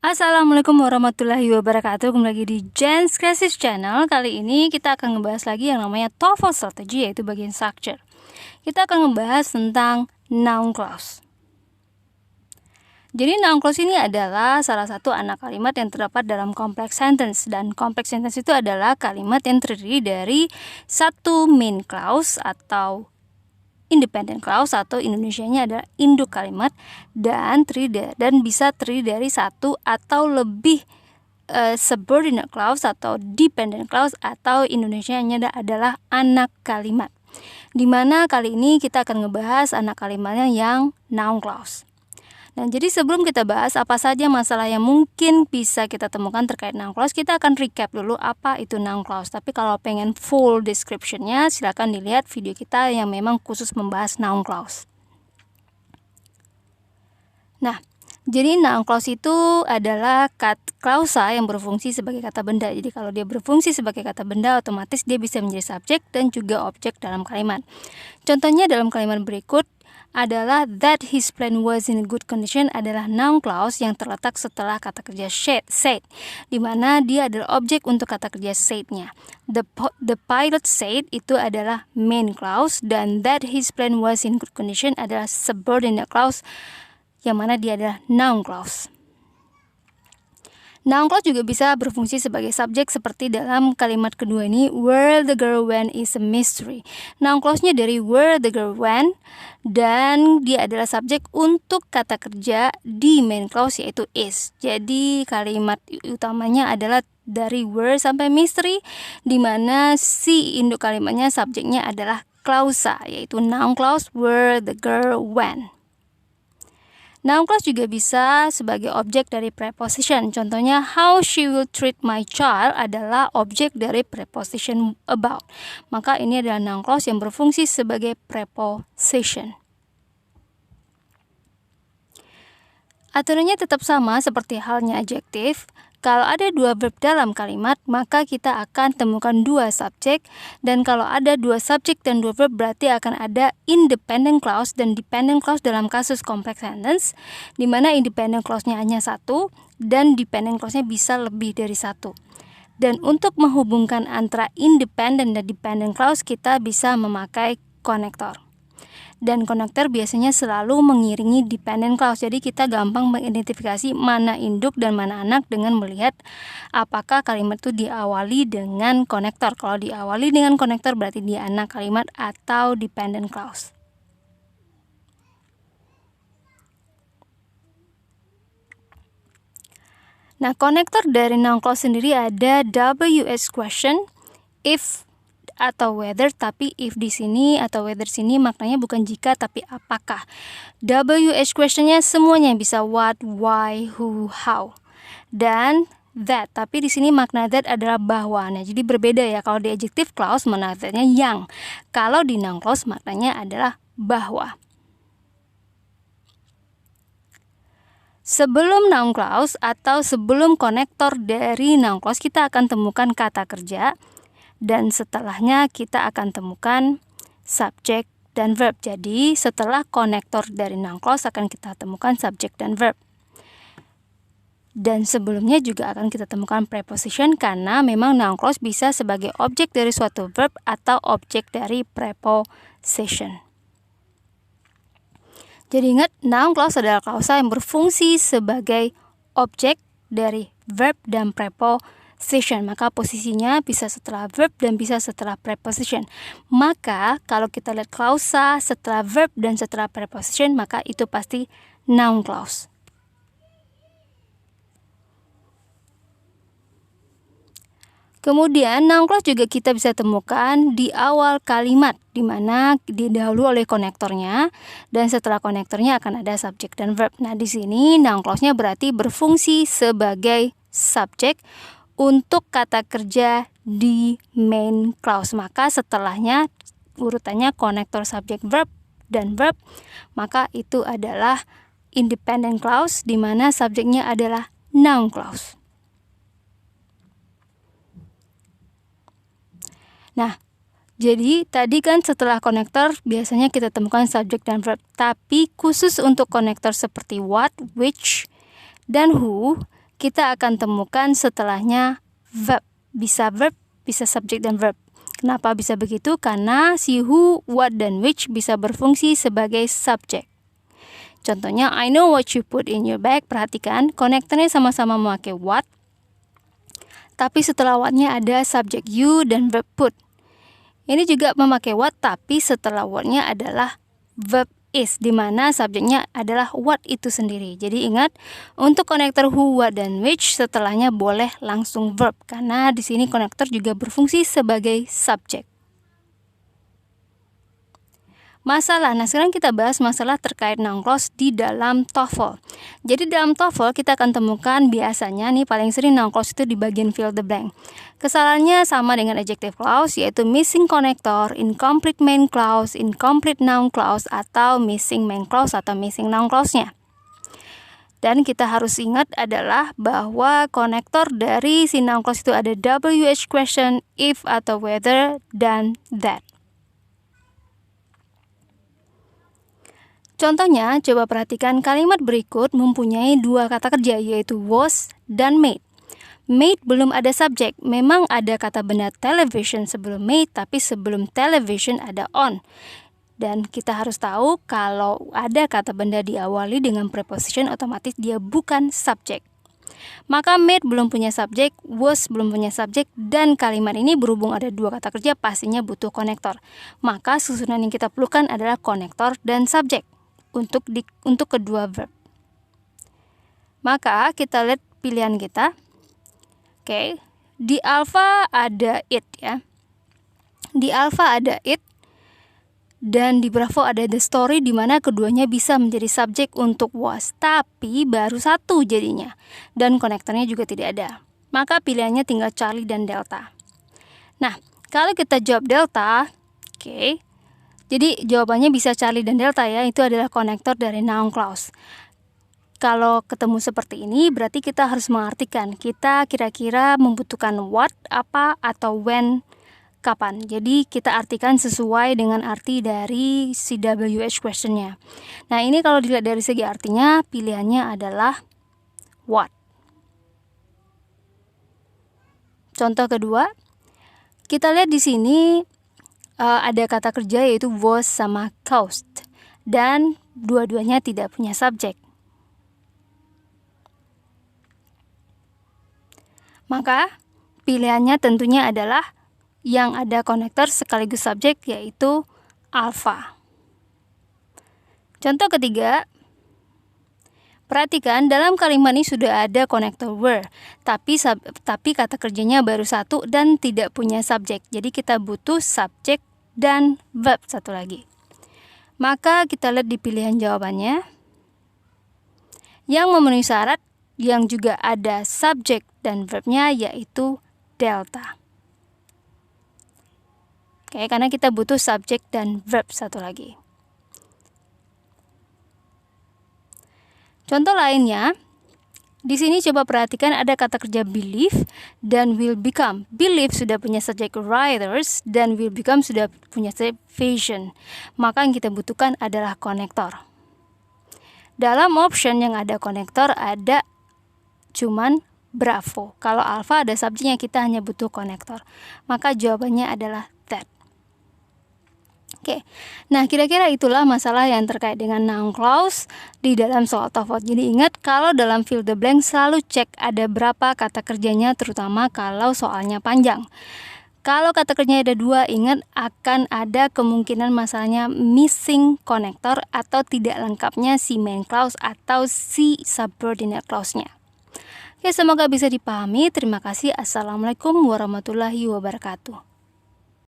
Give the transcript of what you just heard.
Assalamualaikum warahmatullahi wabarakatuh. Kembali lagi di Jen's Crisis Channel. Kali ini kita akan ngebahas lagi yang namanya TOEFL Strategy, yaitu bagian structure. Kita akan ngebahas tentang noun clause. Jadi noun clause ini adalah salah satu anak kalimat yang terdapat dalam complex sentence. Dan complex sentence itu adalah kalimat yang terdiri dari satu main clause atau independent clause, atau Indonesianya adalah induk kalimat, dan bisa terdiri dari satu atau lebih subordinate clause atau dependent clause, atau Indonesianya adalah anak kalimat. Dimana kali ini kita akan ngebahas anak kalimatnya yang noun clause. Nah, jadi sebelum kita bahas apa saja masalah yang mungkin bisa kita temukan terkait noun clause, kita akan recap dulu apa itu noun clause. Tapi kalau pengen full description-nya, silakan dilihat video kita yang memang khusus membahas noun clause. Nah, jadi noun clause itu adalah klausa yang berfungsi sebagai kata benda. Jadi kalau dia berfungsi sebagai kata benda, otomatis dia bisa menjadi subjek dan juga objek dalam kalimat. Contohnya dalam kalimat berikut adalah that his plan was in good condition adalah noun clause yang terletak setelah kata kerja said, di mana dia adalah objek untuk kata kerja said-nya. The pilot said itu adalah main clause, dan that his plan was in good condition adalah subordinate clause, yang mana dia adalah noun clause. Noun clause juga bisa berfungsi sebagai subjek seperti dalam kalimat kedua ini, where the girl went is a mystery. Noun clause-nya dari where the girl went, dan dia adalah subjek untuk kata kerja di main clause yaitu is. Jadi kalimat utamanya adalah dari where sampai mystery, di mana si induk kalimatnya subjeknya adalah klausa yaitu noun clause where the girl went. Noun clause juga bisa sebagai objek dari preposition. Contohnya, how she will treat my child adalah objek dari preposition about. Maka ini adalah noun clause yang berfungsi sebagai preposition. Aturannya tetap sama seperti halnya adjektif. Kalau ada dua verb dalam kalimat, maka kita akan temukan dua subjek. Dan kalau ada dua subjek dan dua verb, berarti akan ada independent clause dan dependent clause dalam kasus complex sentence, di mana independent clause-nya hanya satu dan dependent clause-nya bisa lebih dari satu. Dan untuk menghubungkan antara independent dan dependent clause, kita bisa memakai konektor. Dan konektor biasanya selalu mengiringi dependent clause. Jadi kita gampang mengidentifikasi mana induk dan mana anak dengan melihat apakah kalimat itu diawali dengan konektor. Kalau diawali dengan konektor berarti dia anak kalimat atau dependent clause. Nah, konektor dari noun clause sendiri ada WH question, if atau whether, tapi if di sini atau whether sini maknanya bukan jika tapi apakah. WH questionnya semuanya bisa what, why, who, how, dan that. Tapi di sini makna that adalah bahwa. Nah, jadi berbeda ya. Kalau di adjective clause makna that-nya yang. Kalau di noun clause maknanya adalah bahwa. Sebelum noun clause atau sebelum konektor dari noun clause, kita akan temukan kata kerja. Dan setelahnya kita akan temukan subjek dan verb. Jadi setelah konektor dari noun clause akan kita temukan subjek dan verb. Dan sebelumnya juga akan kita temukan preposition, karena memang noun clause bisa sebagai objek dari suatu verb atau objek dari preposition. Jadi ingat, noun clause adalah klausa yang berfungsi sebagai objek dari verb dan preposition. Maka posisinya bisa setelah verb dan bisa setelah preposition. Maka kalau kita lihat klausa setelah verb dan setelah preposition, maka itu pasti noun clause. Kemudian noun clause juga kita bisa temukan di awal kalimat, di mana didahului oleh konektornya, dan setelah konektornya akan ada subjek dan verb. Nah, di sini noun clause-nya berarti berfungsi sebagai subjek untuk kata kerja di main clause. Maka setelahnya urutannya konektor subjek verb dan verb, maka itu adalah independent clause, di mana subjeknya adalah noun clause. Nah, jadi tadi kan setelah konektor biasanya kita temukan subjek dan verb, tapi khusus untuk konektor seperti what, which, dan who, kita akan temukan setelahnya verb. Bisa verb, bisa subject dan verb. Kenapa bisa begitu? Karena si who, what, dan which bisa berfungsi sebagai subjek. Contohnya, I know what you put in your bag. Perhatikan, konektornya sama-sama memakai what, tapi setelah what-nya ada subjek you dan verb put. Ini juga memakai what, tapi setelah what-nya adalah verb is, di mana subjeknya adalah what itu sendiri. Jadi ingat, untuk konektor who, what, dan which setelahnya boleh langsung verb, karena di sini konektor juga berfungsi sebagai subjek. Masalah, nah sekarang kita bahas masalah terkait noun clause di dalam TOEFL. Jadi dalam TOEFL kita akan temukan biasanya nih paling sering noun clause itu di bagian fill the blank. Kesalahannya sama dengan adjective clause, yaitu missing connector, incomplete main clause, incomplete noun clause, atau missing main clause atau missing noun clause-nya. Dan kita harus ingat adalah bahwa konektor dari si noun clause itu ada WH question, if atau whether, dan that. Contohnya, coba perhatikan kalimat berikut mempunyai dua kata kerja, yaitu was dan made. Made belum ada subjek, memang ada kata benda television sebelum made, tapi sebelum television ada on. Dan kita harus tahu kalau ada kata benda diawali dengan preposition, otomatis dia bukan subjek. Maka made belum punya subjek, was belum punya subjek, dan kalimat ini berhubung ada dua kata kerja pastinya butuh konektor. Maka susunan yang kita perlukan adalah konektor dan subjek untuk kedua verb. Maka kita lihat pilihan kita. Oke, di alpha ada it ya. Di alpha ada it, dan di bravo ada the story, di mana keduanya bisa menjadi subjek untuk was, tapi baru satu jadinya, dan konektornya juga tidak ada. Maka pilihannya tinggal Charlie dan Delta. Nah, kalau kita jawab Delta, oke, jadi jawabannya bisa Charlie dan Delta ya, itu adalah konektor dari noun clause. Kalau ketemu seperti ini, berarti kita harus mengartikan kita kira-kira membutuhkan what, apa, atau when, kapan. Jadi kita artikan sesuai dengan arti dari si WH question-nya. Nah, ini kalau dilihat dari segi artinya, pilihannya adalah what. Contoh kedua, kita lihat di sini ada kata kerja yaitu was sama caused, dan dua-duanya tidak punya subjek. Maka pilihannya tentunya adalah yang ada konektor sekaligus subjek, yaitu alpha. Contoh ketiga, perhatikan dalam kalimat ini sudah ada konektor were, tapi kata kerjanya baru satu dan tidak punya subjek. Jadi kita butuh subjek dan verb satu lagi. Maka kita lihat di pilihan jawabannya. Yang memenuhi syarat yang juga ada subjek dan verbnya yaitu Delta. Oke, karena kita butuh subjek dan verb satu lagi. Contoh lainnya, di sini coba perhatikan ada kata kerja believe dan will become. Believe sudah punya subjek writers dan will become sudah punya subjek vision. Maka yang kita butuhkan adalah konektor. Dalam option yang ada konektor ada cuman bravo. Kalau alpha ada subjeknya, kita hanya butuh konektor. Maka jawabannya adalah that. Oke, nah kira-kira itulah masalah yang terkait dengan noun clause di dalam soal TOEFL. Jadi ingat, kalau dalam fill the blank selalu cek ada berapa kata kerjanya, terutama kalau soalnya panjang. Kalau kata kerjanya ada dua, ingat akan ada kemungkinan masalahnya missing connector atau tidak lengkapnya si main clause atau si subordinate clause-nya. Oke, semoga bisa dipahami. Terima kasih. Assalamualaikum warahmatullahi wabarakatuh.